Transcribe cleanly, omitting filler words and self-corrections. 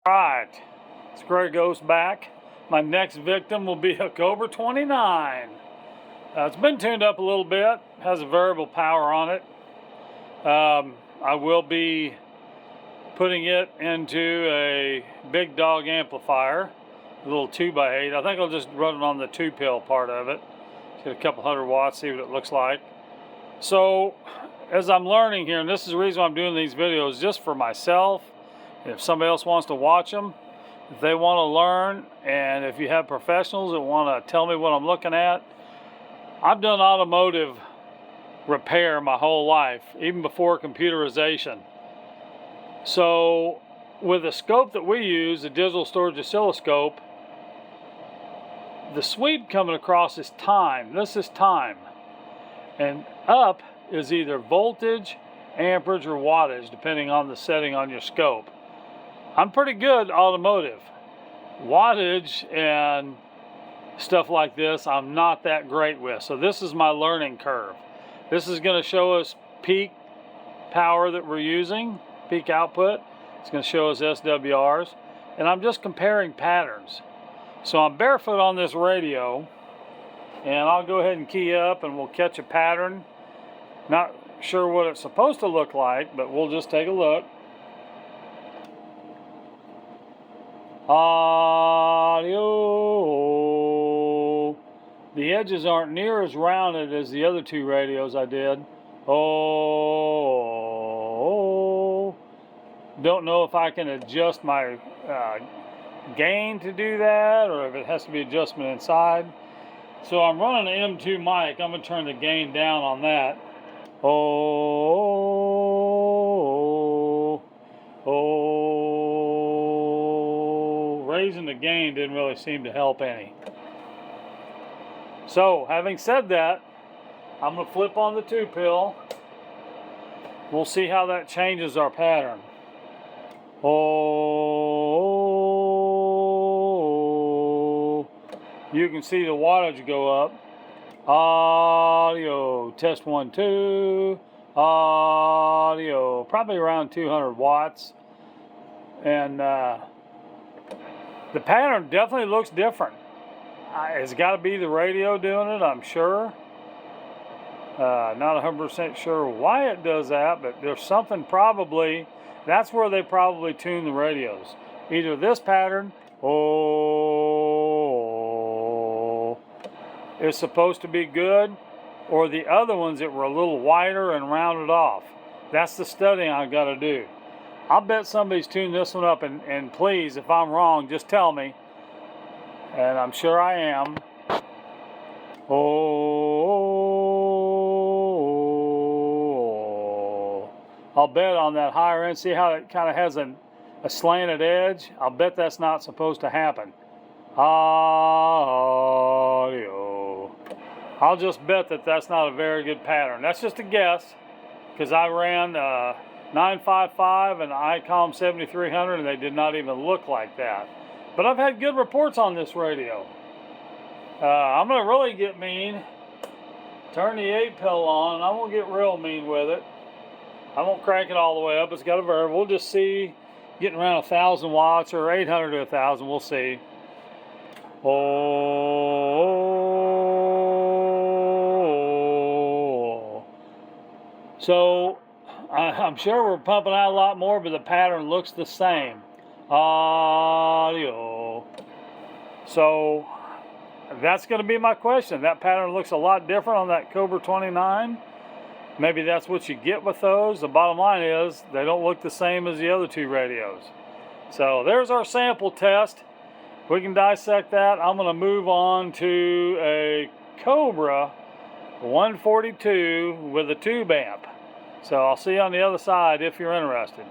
Alright, Square goes back. My next victim will be a Cobra 29. It's been tuned up a little bit, has a variable power on it. I will be putting it into a big dog amplifier, a little 2x8. I think I'll just run it on the 2-pill part of it. Get a couple hundred watts, see what it looks like. So, as I'm learning here, and this is the reason why I'm doing these videos, just for myself. If somebody else wants to watch them, if they want to learn, and if you have professionals that want to tell me what I'm looking at. I've done automotive repair my whole life, even before computerization. So with the scope that we use, the digital storage oscilloscope, the sweep coming across is time. This is time. And up is either voltage, amperage, or wattage, depending on the setting on your scope. I'm pretty good automotive. Wattage and stuff like this, I'm not that great with. So this is my learning curve. This is going to show us peak power that we're using, peak output. It's going to show us SWRs. And I'm just comparing patterns. So I'm barefoot on this radio, and I'll go ahead and key up and we'll catch a pattern. Not sure what it's supposed to look like, but we'll just take a look. Audio. The edges aren't near as rounded as the other two radios I did. Oh. Don't know if I can adjust my gain to do that, or if it has to be adjustment inside. So I'm running an M2 mic. I'm going to turn the gain down on that. Oh. Raising the gain didn't really seem to help any. So, having said that, I'm going to flip on the 2-pill. We'll see how that changes our pattern. Oh, you can see the wattage go up. Audio, test 1, 2. Audio, probably around 200 watts. And the pattern definitely looks different. It's got to be the radio doing it, I'm sure. Not 100% sure why it does that, but there's something probably, that's where they probably tune the radios. Either this pattern, is supposed to be good, or the other ones that were a little wider and rounded off. That's the studying I've got to do. I'll bet somebody's tuned this one up, and please, if I'm wrong, just tell me. And I'm sure I am. Oh, I'll bet on that higher end. See how it kind of has a slanted edge? I'll bet that's not supposed to happen. Audio. I'll just bet that that's not a very good pattern. That's just a guess, because I ran 955 and ICOM 7300, and they did not even look like that. But I've had good reports on this radio. I'm going to really get mean. Turn the 8-pill on. I won't get real mean with it. I won't crank it all the way up. It's got a variable. We'll just see, getting around 1,000 watts or 800 to 1,000. We'll see. Oh. So, I'm sure we're pumping out a lot more, but the pattern looks the same. Audio. So that's going to be my question. That pattern looks a lot different on that Cobra 29. Maybe that's what you get with those. The bottom line is they don't look the same as the other two radios. So there's our sample test. We can dissect that. I'm going to move on to a Cobra 142 with a tube amp. So I'll see you on the other side if you're interested.